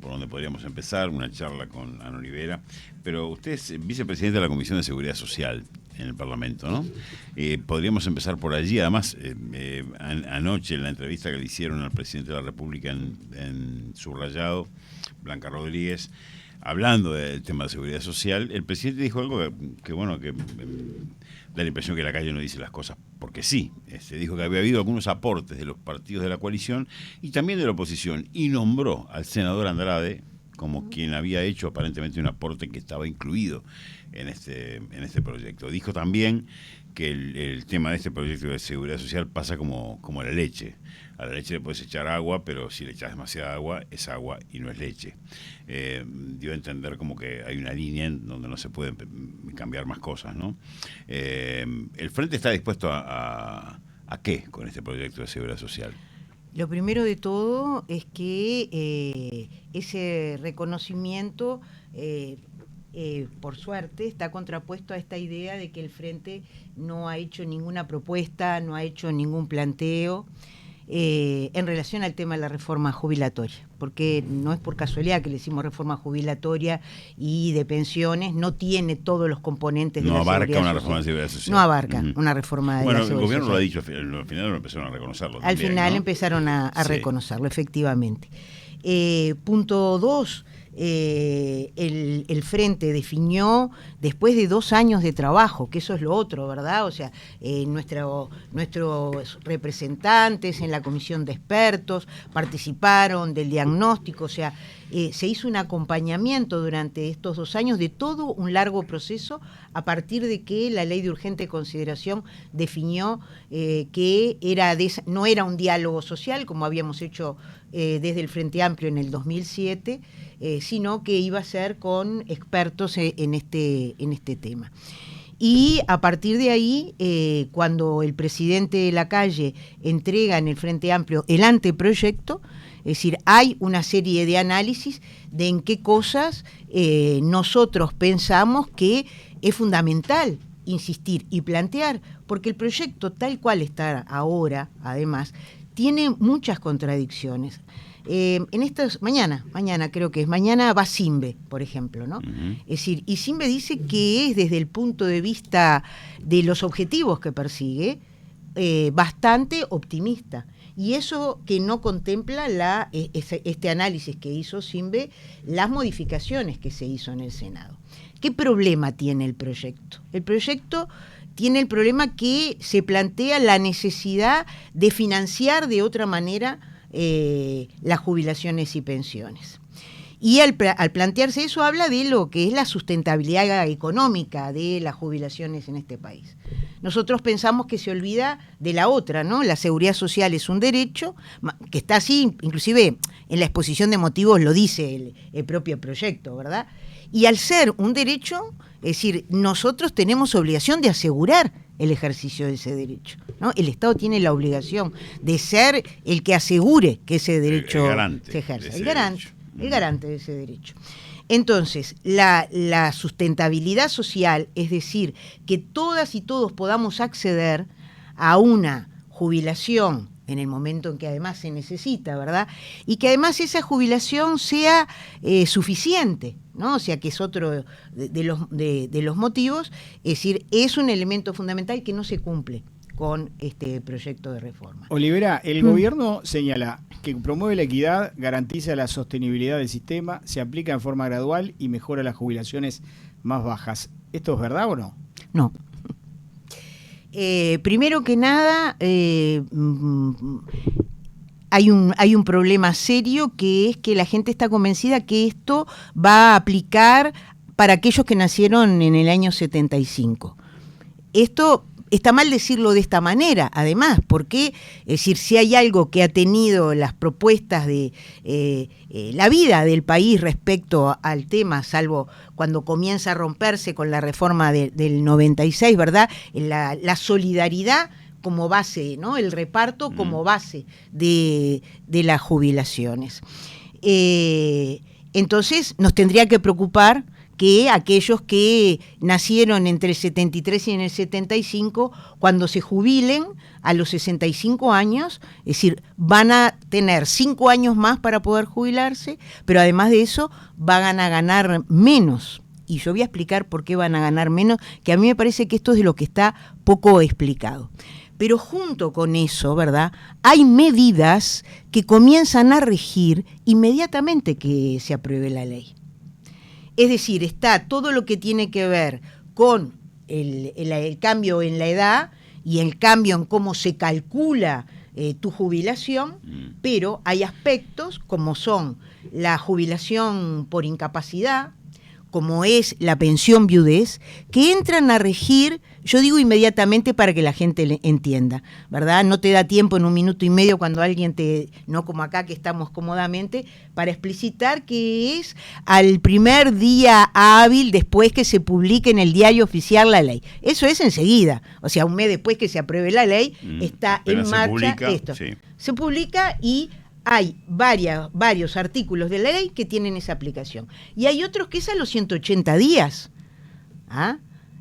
por donde podríamos empezar, una charla con Ana Olivera, pero usted es vicepresidente de la Comisión de Seguridad Social en el Parlamento, ¿no? Podríamos empezar por allí. Además, anoche en la entrevista que le hicieron al presidente de la República en Subrayado, Blanca Rodríguez, hablando del tema de seguridad social, el presidente dijo algo que da la impresión que la calle no dice las cosas porque sí. Dijo que había habido algunos aportes de los partidos de la coalición y también de la oposición, y nombró al senador Andrade como quien había hecho aparentemente un aporte que estaba incluido en este proyecto. Dijo también que el tema de este proyecto de seguridad social pasa como la leche. A la leche le puedes echar agua, pero si le echas demasiada agua, es agua y no es leche. Dio a entender como que hay una línea en donde no se pueden cambiar más cosas, ¿no? ¿El Frente está dispuesto a qué con este proyecto de seguridad social? Lo primero de todo es que ese reconocimiento, por suerte, está contrapuesto a esta idea de que el Frente no ha hecho ninguna propuesta, no ha hecho ningún planteo en relación al tema de la reforma jubilatoria, porque no es por casualidad que le hicimos reforma jubilatoria y de pensiones, no tiene todos los componentes de la seguridad social. No abarca una reforma de seguridad social. No abarca una reforma de la seguridad social. Bueno, el gobierno lo ha dicho, al final lo empezaron a reconocerlo. Al final, ¿no? Empezaron a reconocerlo, efectivamente. Punto 2. El Frente definió, después de 2 años de trabajo, que eso es lo otro, ¿verdad? O sea, nuestros representantes en la comisión de expertos participaron del diagnóstico, o sea, se hizo un acompañamiento durante estos 2 años de todo un largo proceso, a partir de que la ley de urgente consideración definió que no era un diálogo social, como habíamos hecho desde el Frente Amplio en el 2007, sino que iba a ser con expertos en este tema. Y a partir de ahí, cuando el presidente Lacalle entrega en el Frente Amplio el anteproyecto, es decir, hay una serie de análisis de en qué cosas nosotros pensamos que es fundamental insistir y plantear, porque el proyecto tal cual está ahora, además, tiene muchas contradicciones. Mañana va Simbe, por ejemplo, ¿no? Uh-huh. Es decir, y Simbe dice que es, desde el punto de vista de los objetivos que persigue, bastante optimista. Y eso que no contempla este análisis que hizo Simbe, las modificaciones que se hizo en el Senado. ¿Qué problema tiene el proyecto? El proyecto tiene el problema que se plantea la necesidad de financiar de otra manera las jubilaciones y pensiones. Y al plantearse eso, habla de lo que es la sustentabilidad económica de las jubilaciones en este país. Nosotros pensamos que se olvida de la otra, ¿no? La seguridad social es un derecho, que está así, inclusive en la exposición de motivos lo dice el propio proyecto, ¿verdad? Y al ser un derecho, es decir, nosotros tenemos obligación de asegurar el ejercicio de ese derecho, ¿no? El Estado tiene la obligación de ser el que asegure que ese derecho se ejerza. El garante de ese derecho. Entonces, la sustentabilidad social, es decir, que todas y todos podamos acceder a una jubilación en el momento en que además se necesita, ¿verdad? Y que además esa jubilación sea suficiente, ¿no? O sea, que es otro de los motivos, es decir, es un elemento fundamental que no se cumple con este proyecto de reforma. Olivera, el gobierno señala que promueve la equidad, garantiza la sostenibilidad del sistema, se aplica en forma gradual y mejora las jubilaciones más bajas. ¿Esto es verdad o no? No. Primero que nada, hay un problema serio, que es que la gente está convencida que esto va a aplicar para aquellos que nacieron en el año 75. Esto está mal decirlo de esta manera, además, porque, es decir, si hay algo que ha tenido las propuestas de la vida del país respecto al tema, salvo cuando comienza a romperse con la reforma del 96, ¿verdad? La solidaridad como base, ¿no? El reparto como base de las jubilaciones. Entonces, nos tendría que preocupar que aquellos que nacieron entre el 73 y en el 75, cuando se jubilen a los 65 años, es decir, van a tener 5 años más para poder jubilarse, pero además de eso van a ganar menos. Y yo voy a explicar por qué van a ganar menos, que a mí me parece que esto es de lo que está poco explicado. Pero junto con eso, ¿verdad?, hay medidas que comienzan a regir inmediatamente que se apruebe la ley. Es decir, está todo lo que tiene que ver con el cambio en la edad y el cambio en cómo se calcula tu jubilación, pero hay aspectos como son la jubilación por incapacidad, como es la pensión viudez, que entran a regir, yo digo inmediatamente para que la gente entienda, ¿verdad? No te da tiempo en 1 minuto y medio cuando alguien no como acá que estamos cómodamente, para explicitar que es al primer día hábil después que se publique en el diario oficial la ley. Eso es enseguida, o sea, 1 mes después que se apruebe la ley, está en marcha esto. Sí. Se publica y hay varios artículos de la ley que tienen esa aplicación. Y hay otros que es a los 180 días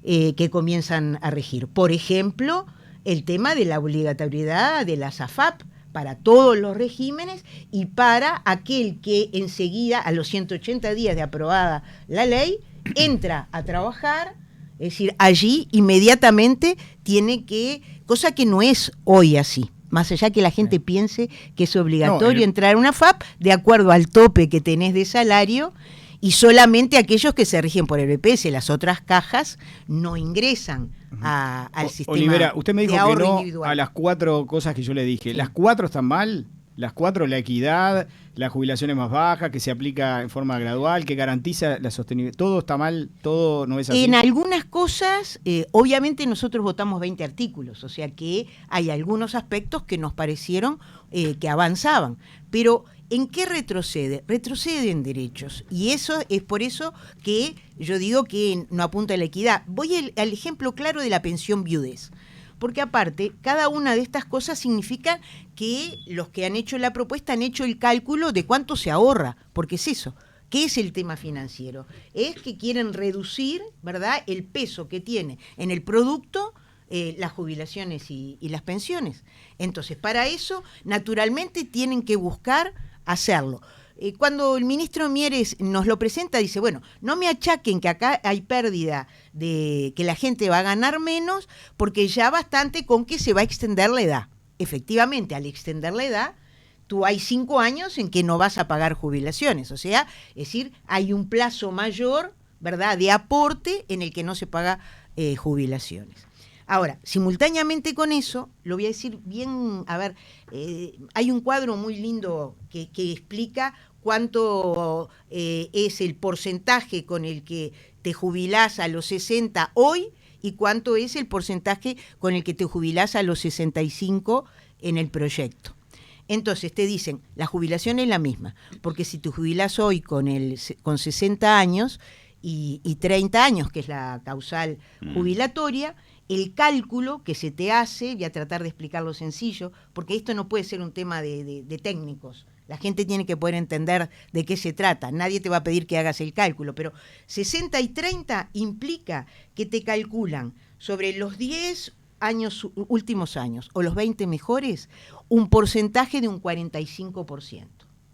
que comienzan a regir. Por ejemplo, el tema de la obligatoriedad de las AFAP para todos los regímenes y para aquel que enseguida, a los 180 días de aprobada la ley, entra a trabajar, es decir, allí inmediatamente tiene que, cosa que no es hoy así. Más allá que la gente piense que es obligatorio entrar a una FAP de acuerdo al tope que tenés de salario, y solamente aquellos que se rigen por el BPS, las otras cajas no ingresan al sistema. Olivera, usted me dijo que no individual. a las 4 cosas que yo le dije. Sí. ¿Las 4 están mal? Las 4, la equidad, las jubilaciones más bajas, que se aplica en forma gradual, que garantiza la sostenibilidad. ¿Todo está mal? ¿Todo no es así? En algunas cosas, obviamente nosotros votamos 20 artículos, o sea que hay algunos aspectos que nos parecieron que avanzaban. Pero, ¿en qué retrocede? Retrocede en derechos. Y eso es por eso que yo digo que no apunta a la equidad. Voy al ejemplo claro de la pensión viudez. Porque aparte, cada una de estas cosas significa que los que han hecho la propuesta han hecho el cálculo de cuánto se ahorra, porque es eso. ¿Qué es el tema financiero? Es que quieren reducir, ¿verdad?, el peso que tiene en el producto las jubilaciones y las pensiones. Entonces, para eso, naturalmente, tienen que buscar hacerlo. Cuando el ministro Mieres nos lo presenta, dice, bueno, no me achaquen que acá hay pérdida de que la gente va a ganar menos, porque ya bastante con que se va a extender la edad. Efectivamente, al extender la edad, tú hay 5 años en que no vas a pagar jubilaciones, o sea, es decir, hay un plazo mayor, ¿verdad?, de aporte en el que no se paga jubilaciones. Ahora, simultáneamente con eso, lo voy a decir bien, a ver, hay un cuadro muy lindo que explica cuánto es el porcentaje con el que te jubilás a los 60 hoy y cuánto es el porcentaje con el que te jubilás a los 65 en el proyecto. Entonces te dicen, la jubilación es la misma, porque si te jubilás hoy con 60 años y 30 años, que es la causal jubilatoria, el cálculo que se te hace, voy a tratar de explicarlo sencillo, porque esto no puede ser un tema de técnicos. La gente tiene que poder entender de qué se trata. Nadie te va a pedir que hagas el cálculo, pero 60 y 30 implica que te calculan sobre los 10 últimos años o los 20 mejores, un porcentaje de un 45%.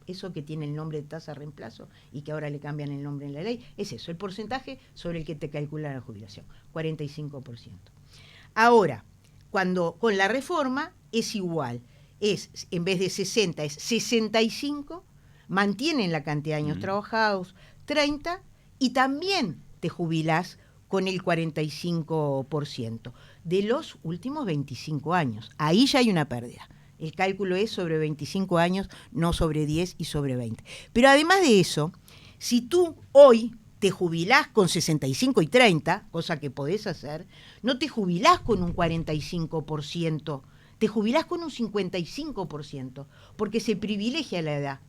Eso que tiene el nombre de tasa de reemplazo y que ahora le cambian el nombre en la ley, es eso, el porcentaje sobre el que te calcula la jubilación, 45%. Ahora, cuando con la reforma es igual, en vez de 60 es 65, mantienen la cantidad de años trabajados, 30, y también te jubilás con el 45% de los últimos 25 años. Ahí ya hay una pérdida. El cálculo es sobre 25 años, no sobre 10 y sobre 20. Pero además de eso, si tú hoy te jubilás con 65 y 30, cosa que podés hacer, no te jubilás con un 45%, te jubilás con un 55%, porque se privilegia la edad.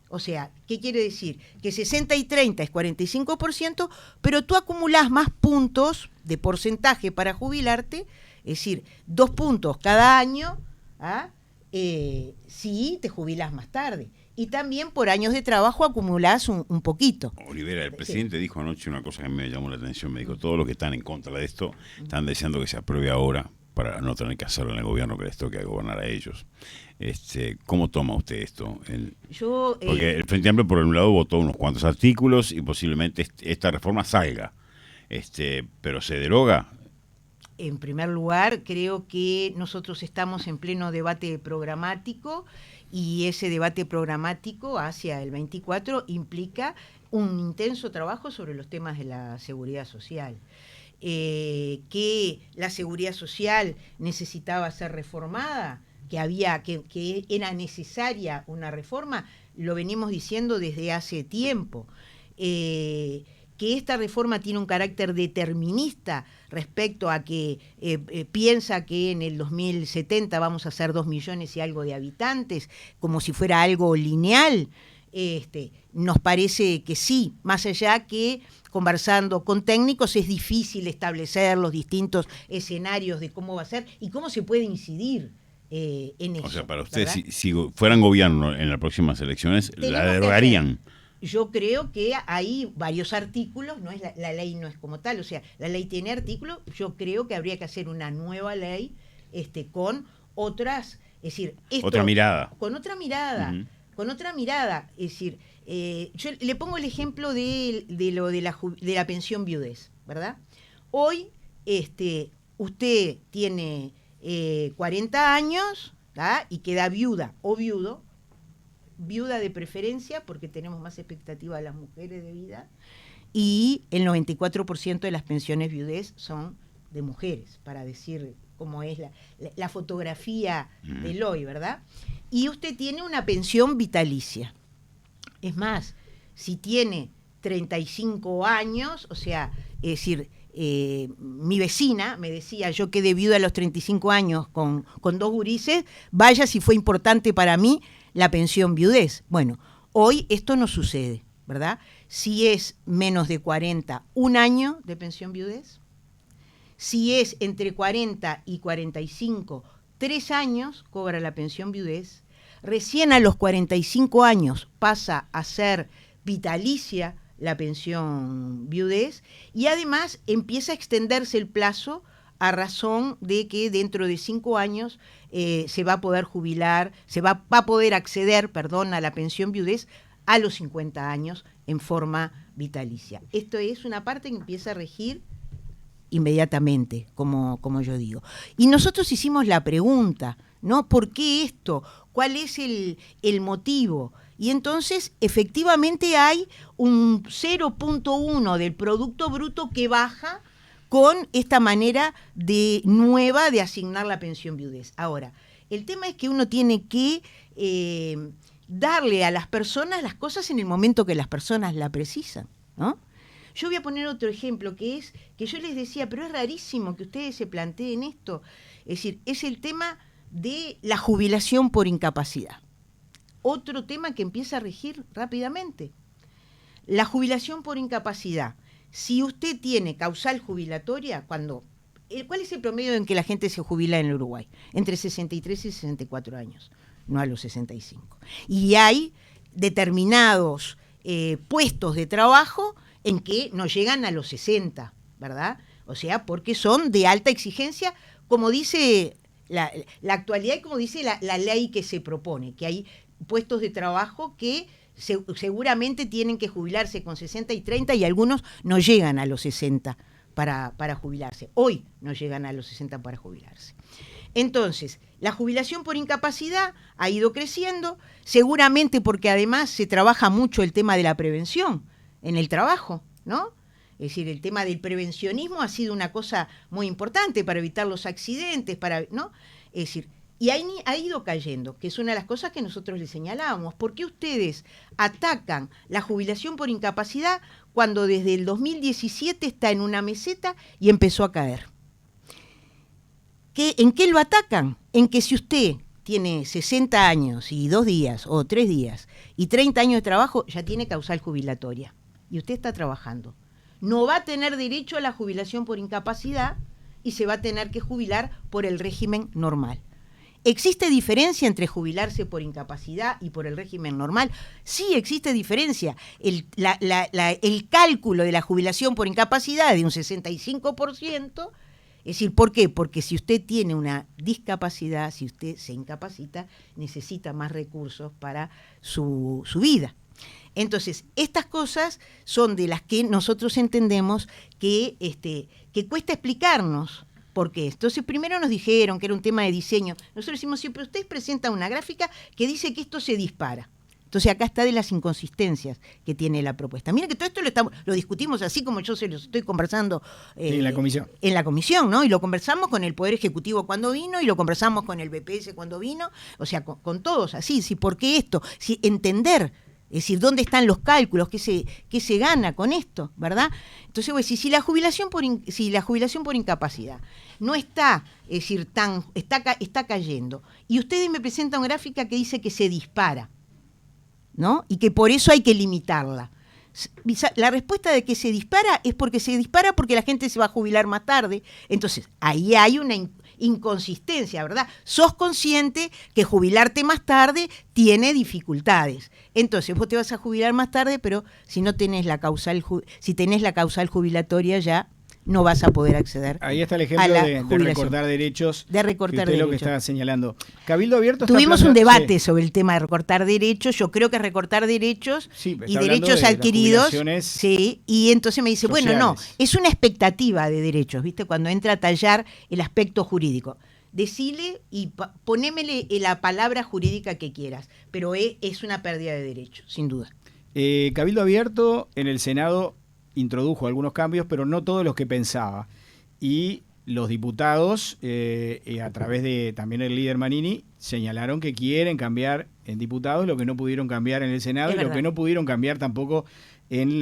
O sea, ¿qué quiere decir? Que 60 y 30 es 45%, pero tú acumulás más puntos de porcentaje para jubilarte, es decir, 2 puntos cada año, si te jubilás más tarde. y también por años de trabajo acumulás un poquito. Olivera, el presidente dijo anoche una cosa que me llamó la atención. Me dijo, todos los que están en contra de esto están deseando que se apruebe ahora para no tener que hacerlo en el gobierno que les toque gobernar a ellos. ¿Cómo toma usted esto? Porque el Frente Amplio, por un lado, votó unos cuantos artículos y posiblemente esta reforma salga. Pero ¿se deroga? En primer lugar, creo que nosotros estamos en pleno debate programático y ese debate programático hacia el 24 implica un intenso trabajo sobre los temas de la seguridad social. Que la seguridad social necesitaba ser reformada, que era necesaria una reforma, lo venimos diciendo desde hace tiempo. Que esta reforma tiene un carácter determinista respecto a que piensa que en el 2070 vamos a ser 2 millones y algo de habitantes, como si fuera algo lineal, nos parece que sí, más allá que conversando con técnicos es difícil establecer los distintos escenarios de cómo va a ser y cómo se puede incidir en eso. O sea, para ustedes, si fueran gobierno en las próximas elecciones, la derogarían. Yo creo que hay varios artículos, no es la ley no es como tal, o sea, la ley tiene artículos, yo creo que habría que hacer una nueva ley con otras, es decir, otra mirada. Con otra mirada, con otra mirada, es decir, yo le pongo el ejemplo de la pensión viudez, ¿verdad? Hoy usted tiene 40 años, ¿tá? Y queda viuda o viuda de preferencia, porque tenemos más expectativa de las mujeres de vida, y el 94% de las pensiones viudez son de mujeres, para decir cómo es la fotografía del hoy, ¿verdad? Y usted tiene una pensión vitalicia. Es más, si tiene 35 años, o sea, es decir, mi vecina me decía, yo quedé viuda a los 35 años con 2 gurises, vaya si fue importante para mí la pensión viudez. Bueno, hoy esto no sucede, ¿verdad? Si es menos de 40, 1 año de pensión viudez. Si es entre 40 y 45, 3 años cobra la pensión viudez. Recién a los 45 años pasa a ser vitalicia la pensión viudez y además empieza a extenderse el plazo a razón de que dentro de 5 años se va a poder jubilar, va a poder acceder, a la pensión viudez a los 50 años en forma vitalicia. Esto es una parte que empieza a regir inmediatamente, como yo digo. Y nosotros hicimos la pregunta, ¿no? ¿Por qué esto? ¿Cuál es el motivo? Y entonces, efectivamente, hay un 0.1 del Producto Bruto que baja con esta manera nueva de asignar la pensión viudez. Ahora, el tema es que uno tiene que darle a las personas las cosas en el momento que las personas la precisan, ¿no? Yo voy a poner otro ejemplo, que es que yo les decía, pero es rarísimo que ustedes se planteen esto. Es decir, es el tema de la jubilación por incapacidad. Otro tema que empieza a regir rápidamente. La jubilación por incapacidad. Si usted tiene causal jubilatoria, ¿cuál es el promedio en que la gente se jubila en el Uruguay? Entre 63 y 64 años, no a los 65. Y hay determinados puestos de trabajo en que no llegan a los 60, ¿verdad? O sea, porque son de alta exigencia, como dice la actualidad y como dice la ley que se propone, que hay puestos de trabajo que seguramente tienen que jubilarse con 60 y 30 y algunos no llegan a los 60 para jubilarse. Hoy no llegan a los 60 para jubilarse. Entonces, la jubilación por incapacidad ha ido creciendo, seguramente porque además se trabaja mucho el tema de la prevención en el trabajo, ¿no? Es decir, el tema del prevencionismo ha sido una cosa muy importante para evitar los accidentes, ¿no? Es decir, y ha ido cayendo, que es una de las cosas que nosotros les señalábamos. ¿Por qué ustedes atacan la jubilación por incapacidad cuando desde el 2017 está en una meseta y empezó a caer? ¿En qué lo atacan? En que si usted tiene 60 años y 2 días o 3 días y 30 años de trabajo, ya tiene causal jubilatoria y usted está trabajando. No va a tener derecho a la jubilación por incapacidad y se va a tener que jubilar por el régimen normal. ¿existe diferencia entre jubilarse por incapacidad y por el régimen normal? Sí, existe diferencia. El cálculo de la jubilación por incapacidad es de un 65%. Es decir, ¿por qué? Porque si usted tiene una discapacidad, si usted se incapacita, necesita más recursos para su vida. Entonces, estas cosas son de las que nosotros entendemos que cuesta explicarnos. ¿Por qué? Entonces, primero nos dijeron que era un tema de diseño. Nosotros decimos siempre, usted presenta una gráfica que dice que esto se dispara. Entonces, acá está de las inconsistencias que tiene la propuesta. Miren que todo esto lo discutimos así como yo se los estoy conversando en la comisión. En la comisión, ¿no? Y lo conversamos con el Poder Ejecutivo cuando vino, y lo conversamos con el BPS cuando vino, o sea, con todos así. ¿Sí? ¿Por qué esto? Sí, entender. Es decir, ¿dónde están los cálculos? ¿Qué se gana con esto? ¿Verdad? Entonces, voy a decir, si la jubilación por incapacidad no está, es decir, está cayendo, y ustedes me presentan una gráfica que dice que se dispara, ¿no? Y que por eso hay que limitarla. La respuesta de que se dispara es porque se dispara porque la gente se va a jubilar más tarde. Entonces, ahí hay una inconsistencia, ¿verdad? Sos consciente que jubilarte más tarde tiene dificultades. Entonces, vos te vas a jubilar más tarde, pero si no tenés si tenés la causal jubilatoria ya no vas a poder acceder. Ahí está el ejemplo de recortar derechos. De recortar derechos. Lo que está señalando. Cabildo Abierto. Tuvimos un debate sobre el tema de recortar derechos. Yo creo que recortar derechos y derechos adquiridos. Sí, y entonces me dice, sociales. Bueno, no, es una expectativa de derechos, ¿viste? Cuando entra a tallar el aspecto jurídico. Decile y ponémele la palabra jurídica que quieras, pero es una pérdida de derechos, sin duda. Cabildo Abierto en el Senado introdujo algunos cambios, pero no todos los que pensaba. Y los diputados, a través de también el líder Manini, señalaron que quieren cambiar en diputados lo que no pudieron cambiar en el Senado y lo que no pudieron cambiar tampoco en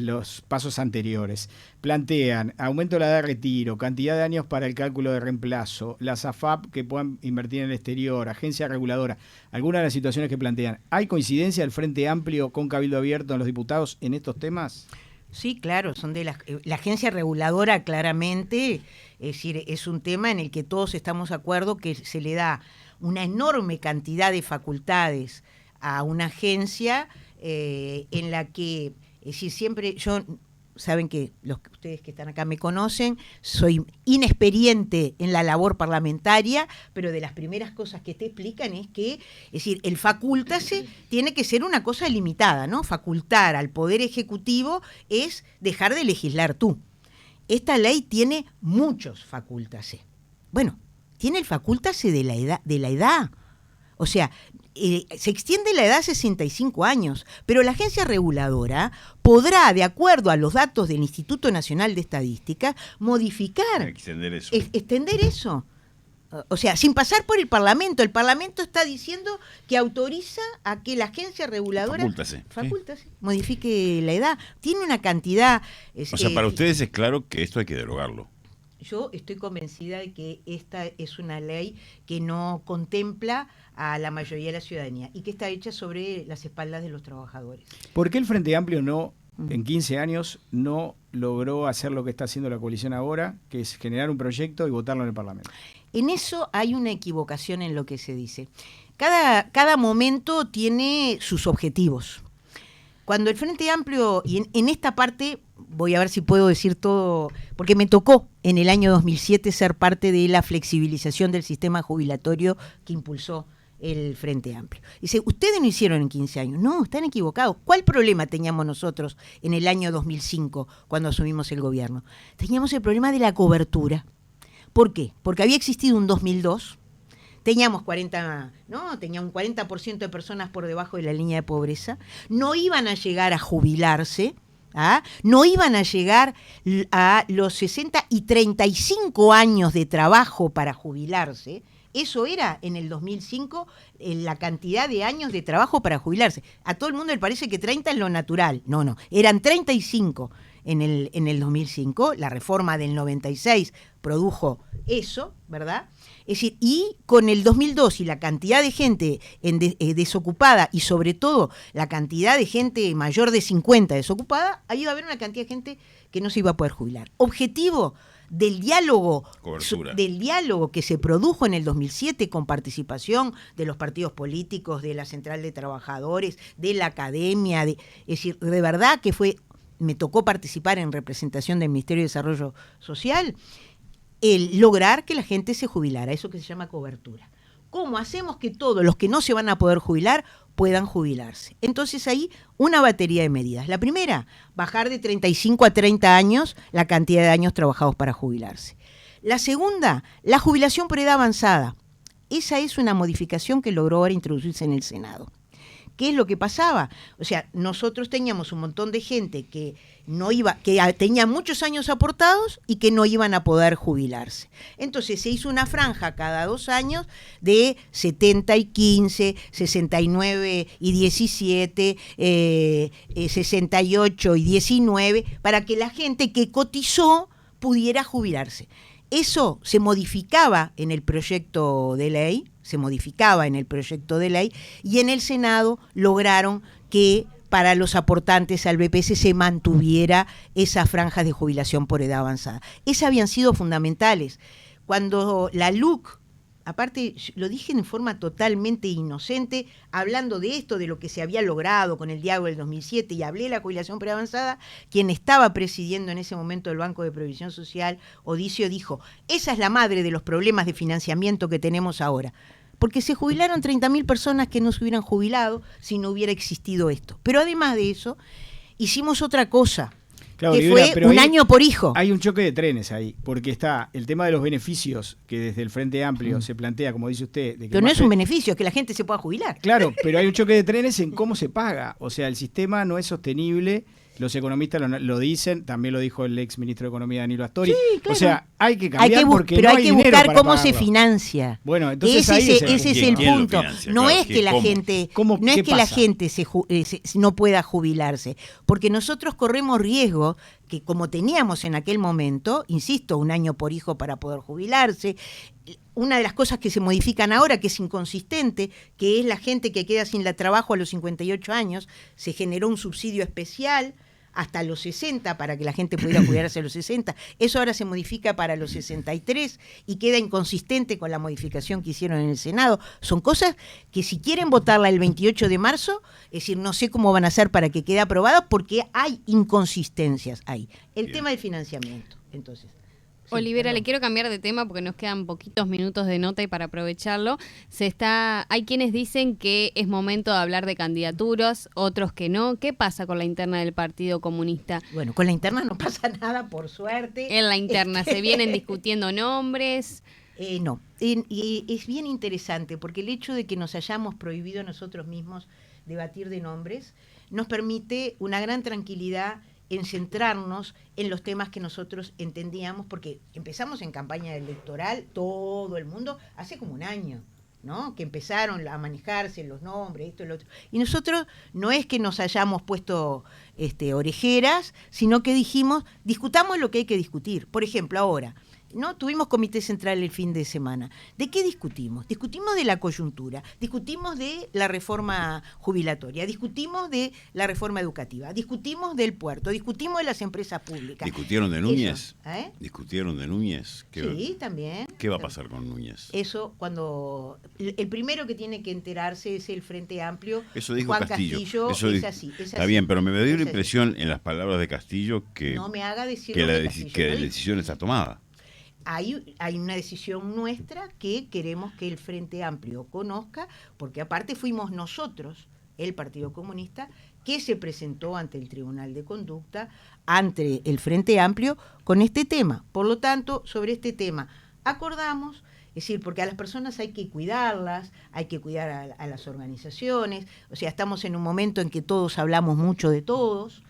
los pasos anteriores. Plantean aumento de la edad de retiro, cantidad de años para el cálculo de reemplazo, las AFAP que puedan invertir en el exterior, agencia reguladora, algunas de las situaciones que plantean. ¿Hay coincidencia del Frente Amplio con Cabildo Abierto en los diputados en estos temas? Sí, claro, son de la agencia reguladora, claramente, es decir, es un tema en el que todos estamos de acuerdo que se le da una enorme cantidad de facultades a una agencia en la que, es decir, siempre saben que ustedes que están acá me conocen, soy inexperiente en la labor parlamentaria, pero de las primeras cosas que te explican es que, es decir, el facultase tiene que ser una cosa limitada, ¿no? Facultar al Poder Ejecutivo es dejar de legislar tú. Esta ley tiene muchos facultase. Bueno, tiene el facultase de la edad. O sea, se extiende la edad a 65 años, pero la agencia reguladora podrá, de acuerdo a los datos del Instituto Nacional de Estadística, modificar, extender eso. O sea, sin pasar por el Parlamento. El Parlamento está diciendo que autoriza a que la agencia reguladora modifique la edad. Tiene una cantidad... O sea, para ustedes es claro que esto hay que derogarlo. Yo estoy convencida de que esta es una ley que no contempla a la mayoría de la ciudadanía y que está hecha sobre las espaldas de los trabajadores. ¿Por qué el Frente Amplio en 15 años, no logró hacer lo que está haciendo la coalición ahora, que es generar un proyecto y votarlo en el Parlamento? En eso hay una equivocación en lo que se dice. Cada momento tiene sus objetivos. Cuando el Frente Amplio, y en esta parte, voy a ver si puedo decir todo, porque me tocó en el año 2007 ser parte de la flexibilización del sistema jubilatorio que impulsó el Frente Amplio. Dice, ustedes no hicieron en 15 años. No, están equivocados. ¿Cuál problema teníamos nosotros en el año 2005 cuando asumimos el gobierno? Teníamos el problema de la cobertura. ¿Por qué? Porque había existido un 2002, teníamos un 40% de personas por debajo de la línea de pobreza, no iban a llegar a jubilarse, no iban a llegar a los 60 y 35 años de trabajo para jubilarse. Eso era en el 2005 la cantidad de años de trabajo para jubilarse. A todo el mundo le parece que 30 es lo natural. No, eran 35 en el 2005. La reforma del 96 produjo eso, ¿verdad? Es decir, y con el 2002 y la cantidad de gente desocupada y sobre todo la cantidad de gente mayor de 50 desocupada, ahí iba a haber una cantidad de gente que no se iba a poder jubilar. Objetivo, del diálogo, Cobertura. del diálogo que se produjo en el 2007 con participación de los partidos políticos, de la Central de Trabajadores, de la academia, es decir, de verdad que me tocó participar en representación del Ministerio de Desarrollo Social, el lograr que la gente se jubilara, eso que se llama cobertura. ¿Cómo hacemos que todos los que no se van a poder jubilar puedan jubilarse? Entonces ahí una batería de medidas. La primera, bajar de 35 a 30 años la cantidad de años trabajados para jubilarse. La segunda, la jubilación por edad avanzada. Esa es una modificación que logró ahora introducirse en el Senado. ¿Qué es lo que pasaba? O sea, nosotros teníamos un montón de gente que tenía muchos años aportados y que no iban a poder jubilarse. Entonces se hizo una franja cada 2 años de 70 y 15, 69 y 17, 68 y 19, para que la gente que cotizó pudiera jubilarse. Eso se modificaba en el proyecto de ley, y en el Senado lograron que para los aportantes al BPS se mantuviera esas franjas de jubilación por edad avanzada. Esas habían sido fundamentales. Cuando la LUC, aparte lo dije en forma totalmente inocente, hablando de esto, de lo que se había logrado con el diálogo del 2007, y hablé de la jubilación por edad avanzada, quien estaba presidiendo en ese momento el Banco de Previsión Social, Odicio, dijo, esa es la madre de los problemas de financiamiento que tenemos ahora. Porque se jubilaron 30.000 personas que no se hubieran jubilado si no hubiera existido esto. Pero además de eso, hicimos otra cosa, Claro, que Olivera, fue un año por hijo. Hay un choque de trenes ahí, porque está el tema de los beneficios que desde el Frente Amplio se plantea, como dice usted. De que Pero no es un beneficio, es que la gente se pueda jubilar. Claro, pero hay un choque de trenes en cómo se paga. O sea, el sistema no es sostenible. Los economistas lo dicen, también lo dijo el ex ministro de Economía Danilo Astori. Sí, claro. O sea, hay que cambiar porque pero no hay que dinero buscar para cómo pagarlo. se financia. Bueno, entonces ese ahí es el ¿Quién lo punto. financia? No Claro, es que la ¿cómo? gente, ¿Cómo? no es ¿Qué que la pasa? gente no pueda jubilarse, porque nosotros corremos riesgo que como teníamos en aquel momento, insisto, 1 año por hijo para poder jubilarse. Una de las cosas que se modifican ahora, que es inconsistente, que es la gente que queda sin trabajo a los 58 años, se generó un subsidio especial hasta los 60 para que la gente pudiera jubilarse a los 60. Eso ahora se modifica para los 63 y queda inconsistente con la modificación que hicieron en el Senado. Son cosas que si quieren votarla el 28 de marzo, es decir, no sé cómo van a hacer para que quede aprobado porque hay inconsistencias ahí. El tema del financiamiento, entonces. Sí, Olivera, perdón. le quiero cambiar de tema porque nos quedan poquitos minutos de nota y para aprovecharlo, hay quienes dicen que es momento de hablar de candidaturas, otros que no. ¿Qué pasa con la interna del Partido Comunista? Bueno, con la interna no pasa nada, por suerte. En la interna se vienen discutiendo nombres. No, y es bien interesante porque el hecho de que nos hayamos prohibido nosotros mismos debatir de nombres nos permite una gran tranquilidad en centrarnos en los temas que nosotros entendíamos, porque empezamos en campaña electoral, todo el mundo, hace como 1 año, ¿no? Que empezaron a manejarse los nombres, esto y lo otro. Y nosotros no es que nos hayamos puesto orejeras, sino que dijimos, discutamos lo que hay que discutir. Por ejemplo, ahora, ¿no? Tuvimos comité central el fin de semana. ¿De qué discutimos? Discutimos de la coyuntura, discutimos de la reforma jubilatoria, discutimos de la reforma educativa, discutimos del puerto, discutimos de las empresas públicas. ¿Discutieron de Núñez? Eso, ¿eh? ¿Discutieron de Núñez? Sí, también. ¿Qué va a pasar con Núñez? Eso cuando el primero que tiene que enterarse es el Frente Amplio. Eso dijo Juan Castillo. Eso es di- así. Está bien, pero me dio Es la así. impresión en las palabras de Castillo que, No me haga decir que lo la, que deci- Castillo que no la dijo. decisión está tomada. Hay una decisión nuestra que queremos que el Frente Amplio conozca, porque aparte fuimos nosotros, el Partido Comunista, que se presentó ante el Tribunal de Conducta, ante el Frente Amplio, con este tema. Por lo tanto, sobre este tema acordamos, es decir, porque a las personas hay que cuidarlas, hay que cuidar a las organizaciones, o sea, estamos en un momento en que todos hablamos mucho de todos,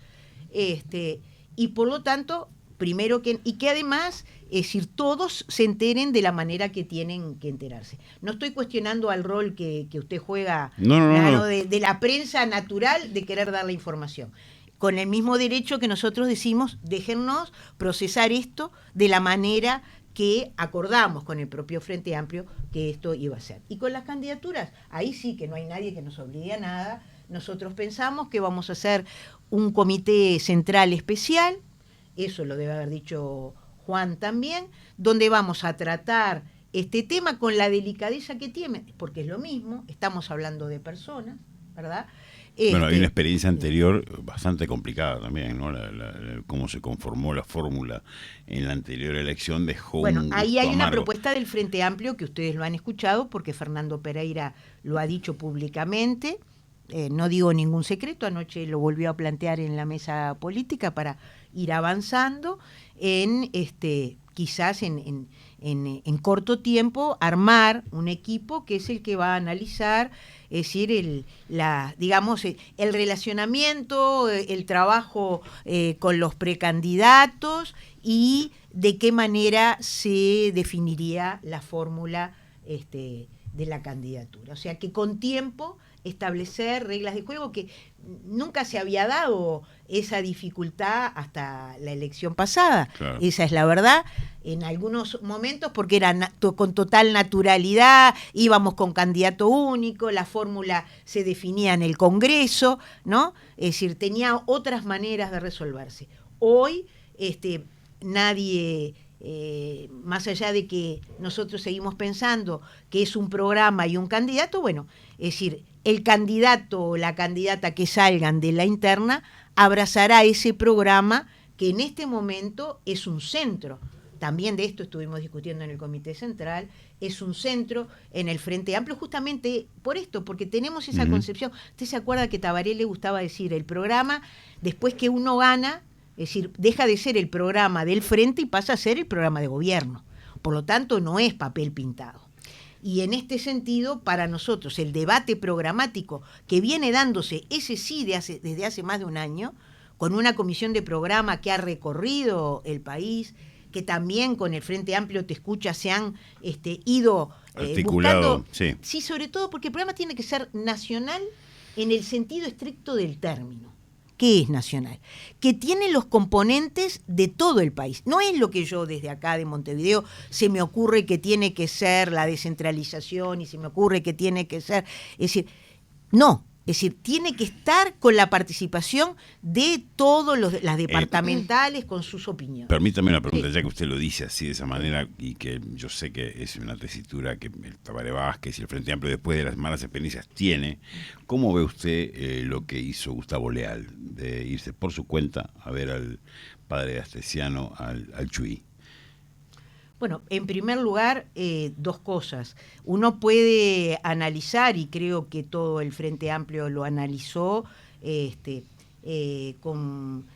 y por lo tanto, primero que además, es decir, todos se enteren de la manera que tienen que enterarse. No estoy cuestionando al rol que usted juega, No. de la prensa natural de querer dar la información. Con el mismo derecho que nosotros decimos, déjennos procesar esto de la manera que acordamos con el propio Frente Amplio que esto iba a ser. Y con las candidaturas, ahí sí que no hay nadie que nos obligue a nada. Nosotros pensamos que vamos a hacer un comité central especial, eso lo debe haber dicho Juan también, donde vamos a tratar este tema con la delicadeza que tiene, porque es lo mismo, estamos hablando de personas, ¿verdad? Bueno, hay una experiencia anterior bastante complicada también, ¿no? Cómo se conformó la fórmula en la anterior elección dejó Bueno, un ahí gusto hay una amargo. propuesta del Frente Amplio que ustedes lo han escuchado porque Fernando Pereira lo ha dicho públicamente. No digo ningún secreto, anoche lo volvió a plantear en la mesa política para ir avanzando en quizás en corto tiempo armar un equipo que es el que va a analizar, es decir, el relacionamiento, el trabajo con los precandidatos y de qué manera se definiría la fórmula de la candidatura. O sea que con tiempo establecer reglas de juego, que nunca se había dado esa dificultad hasta la elección pasada. Claro. Esa es la verdad. En algunos momentos, porque era con total naturalidad, íbamos con candidato único, la fórmula se definía en el Congreso, ¿no? Es decir, tenía otras maneras de resolverse. Hoy, nadie... más allá de que nosotros seguimos pensando que es un programa y un candidato, bueno, es decir, el candidato o la candidata que salgan de la interna abrazará ese programa que en este momento es un centro. También de esto estuvimos discutiendo en el Comité Central, es un centro en el Frente Amplio, justamente por esto, porque tenemos esa concepción. ¿Usted se acuerda que Tabaré le gustaba decir, el programa, después que uno gana, es decir, deja de ser el programa del Frente y pasa a ser el programa de gobierno? Por lo tanto, no es papel pintado. Y en este sentido, para nosotros, el debate programático que viene dándose, ese sí desde hace más de un año, con una comisión de programa que ha recorrido el país, que también con el Frente Amplio Te Escucha se han ido articulado, buscando. Sí, sobre todo porque el programa tiene que ser nacional en el sentido estricto del término. ¿Qué es nacional? Que tiene los componentes de todo el país. No es lo que yo desde acá de Montevideo se me ocurre que tiene que ser la descentralización y se me ocurre que tiene que ser... Es decir, no. Es decir, tiene que estar con la participación de todas las departamentales con sus opiniones. Permítame una pregunta, ya que usted lo dice así de esa manera y que yo sé que es una tesitura que el Tabaré Vázquez y el Frente Amplio después de las malas experiencias tiene. ¿Cómo ve usted lo que hizo Gustavo Leal de irse por su cuenta a ver al padre astesiano, al Chuy? Bueno, en primer lugar, dos cosas. Uno puede analizar, y creo que todo el Frente Amplio lo analizó con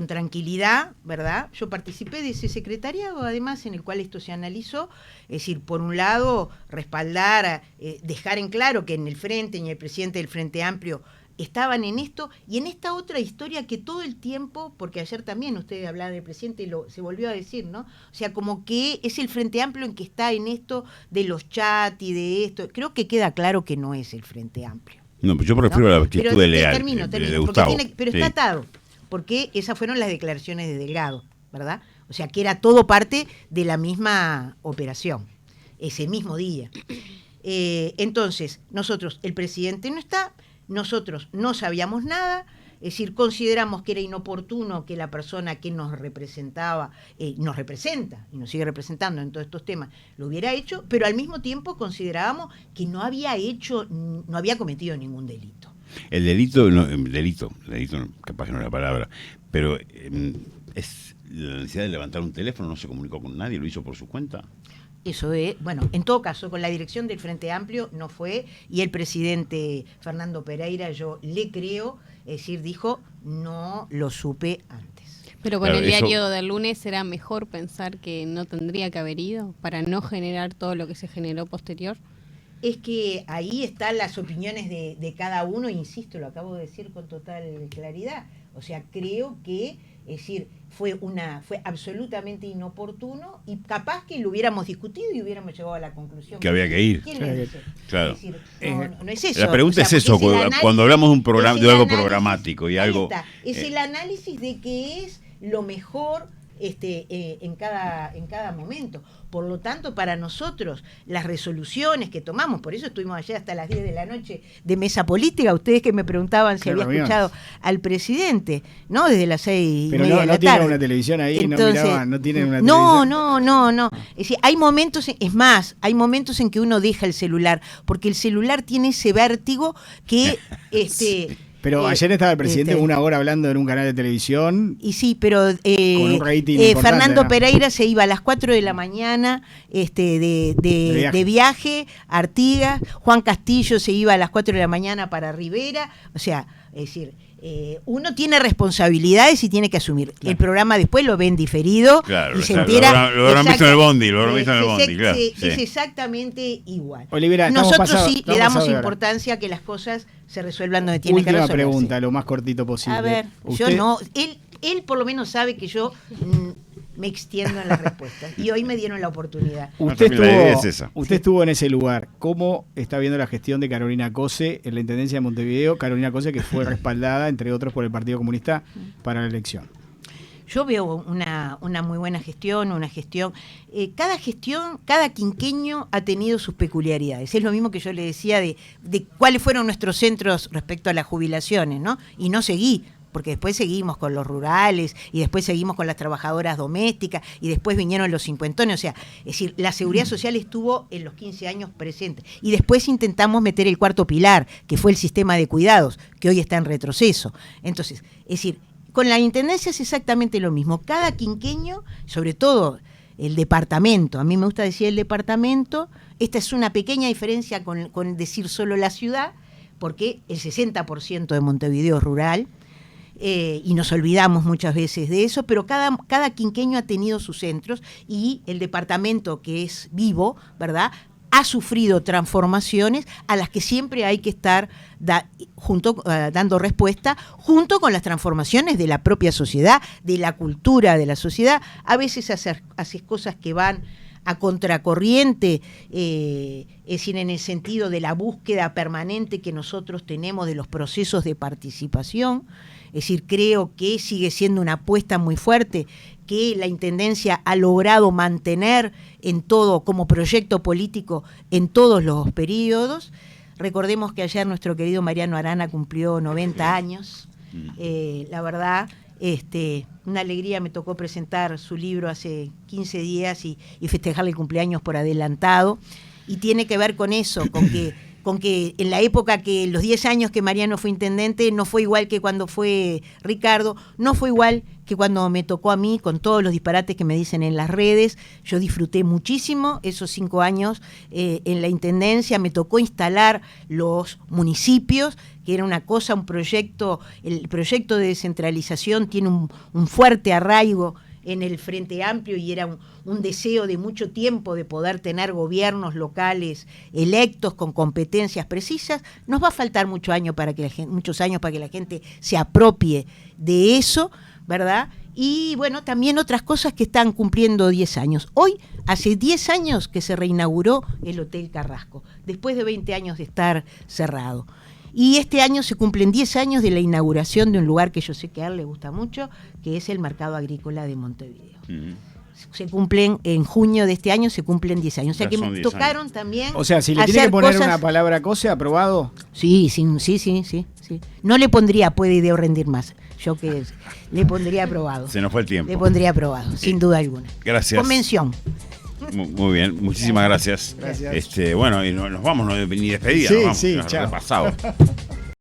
tranquilidad, ¿verdad? Yo participé de ese secretariado, además, en el cual esto se analizó. Es decir, por un lado, respaldar, dejar en claro que en el Frente y en el presidente del Frente Amplio estaban en esto, y en esta otra historia que todo el tiempo, porque ayer también usted hablaba del presidente y se volvió a decir, ¿no? O sea, como que es el Frente Amplio en que está en esto de los chats y de esto. Creo que queda claro que no es el Frente Amplio. No, pues yo prefiero la actitud pero de Leal, termino, de Gustavo. pero sí. Está atado, porque esas fueron las declaraciones de Delgado, ¿verdad? O sea, que era todo parte de la misma operación, ese mismo día. Entonces, nosotros, el presidente no está... Nosotros no sabíamos nada, es decir, consideramos que era inoportuno que la persona que nos representaba, nos representa y nos sigue representando en todos estos temas, lo hubiera hecho, pero al mismo tiempo considerábamos que no había cometido ningún delito. El delito, delito capaz que no es la palabra, pero es la necesidad de levantar un teléfono, no se comunicó con nadie, lo hizo por su cuenta. Eso es, bueno, en todo caso, con la dirección del Frente Amplio no fue, y el presidente Fernando Pereira, yo le creo, es decir, dijo, no lo supe antes. Pero con Claro, el diario eso... del lunes será mejor pensar que no tendría que haber ido para no generar todo lo que se generó posterior. Es que ahí están las opiniones de cada uno, insisto, lo acabo de decir con total claridad. O sea, creo que, es decir, fue absolutamente inoportuno y capaz que lo hubiéramos discutido y hubiéramos llegado a la conclusión que había que ir. ¿Quién le dice? Claro. Es decir, no es eso. La pregunta es eso, cuando hablamos de un programa, de algo programático y algo... Es el análisis de que es lo mejor en cada momento. Por lo tanto, para nosotros, las resoluciones que tomamos, por eso estuvimos ayer hasta las 10 de la noche de mesa política, ustedes que me preguntaban si había escuchado al presidente, ¿no? Desde las 6:30 de la tarde. Pero no tienen una televisión ahí, entonces, no tienen una televisión. No. Es decir, hay momentos, hay momentos en que uno deja el celular, porque el celular tiene ese vértigo que... Pero ayer estaba el presidente una hora hablando en un canal de televisión. Y sí, pero con un rating importante, Fernando Pereira se iba a las 4 de la mañana de viaje a Artigas, Juan Castillo se iba a las 4 de la mañana para Rivera, o sea, es decir, uno tiene responsabilidades y tiene que asumir. Claro. El programa después lo ven diferido y se entera. Lo habrán visto en el bondi, claro. Es exactamente igual. Olivera, nosotros le damos importancia a que las cosas se resuelvan donde tienen que resolverse. Última pregunta, lo más cortito posible. A ver, yo no, él por lo menos sabe que yo me extiendo en las respuestas y hoy me dieron la oportunidad. Usted estuvo en ese lugar. ¿Cómo está viendo la gestión de Carolina Cose en la Intendencia de Montevideo? Carolina Cose, que fue respaldada, entre otros, por el Partido Comunista para la elección. Yo veo una muy buena gestión, cada quinqueño ha tenido sus peculiaridades. Es lo mismo que yo le decía de cuáles fueron nuestros centros respecto a las jubilaciones, ¿no? Y no seguí, porque después seguimos con los rurales, y después seguimos con las trabajadoras domésticas, y después vinieron los cincuentones, o sea, es decir, la seguridad social estuvo en los 15 años presente, y después intentamos meter el cuarto pilar, que fue el sistema de cuidados, que hoy está en retroceso. Entonces, es decir, con la Intendencia es exactamente lo mismo. Cada quinqueño, sobre todo el departamento, a mí me gusta decir el departamento, esta es una pequeña diferencia con decir solo la ciudad, porque el 60% de Montevideo es rural, y nos olvidamos muchas veces de eso, pero cada quinqueño ha tenido sus centros y el departamento, que es vivo, ¿verdad?, ha sufrido transformaciones a las que siempre hay que estar dando respuesta, junto con las transformaciones de la propia sociedad, de la cultura de la sociedad. A veces haces cosas que van a contracorriente, es decir, en el sentido de la búsqueda permanente que nosotros tenemos de los procesos de participación. Es decir, creo que sigue siendo una apuesta muy fuerte que la Intendencia ha logrado mantener en todo, como proyecto político, en todos los periodos. Recordemos que ayer nuestro querido Mariano Arana cumplió 90 años. La verdad, una alegría, me tocó presentar su libro hace 15 días y festejarle el cumpleaños por adelantado. Y tiene que ver con eso, con que en la época que los 10 años que Mariano fue intendente no fue igual que cuando fue Ricardo, no fue igual que cuando me tocó a mí, con todos los disparates que me dicen en las redes. Yo disfruté muchísimo esos 5 años en la Intendencia, me tocó instalar los municipios, que era una cosa, un proyecto, el proyecto de descentralización tiene un fuerte arraigo en el Frente Amplio y era un deseo de mucho tiempo de poder tener gobiernos locales electos con competencias precisas. Nos va a faltar muchos años para que la gente se apropie de eso, ¿verdad? Y bueno, también otras cosas que están cumpliendo 10 años. Hoy, hace 10 años que se reinauguró el Hotel Carrasco, después de 20 años de estar cerrado. Y este año se cumplen 10 años de la inauguración de un lugar que yo sé que a él le gusta mucho, que es el Mercado Agrícola de Montevideo. Se cumplen, en junio de este año se cumplen 10 años. O sea que me tocaron también. O sea, si le tiene que poner una palabra Cose, ¿aprobado? Sí. No le pondría puede de rendir más. Yo que le pondría aprobado. Se nos fue el tiempo. Le pondría aprobado, sin duda alguna. Gracias. Convención. Muy bien, muchísimas gracias. Gracias. Bueno, y nos vamos, no ni despedida, Sí, nos vamos, sí, nos chao. repasado.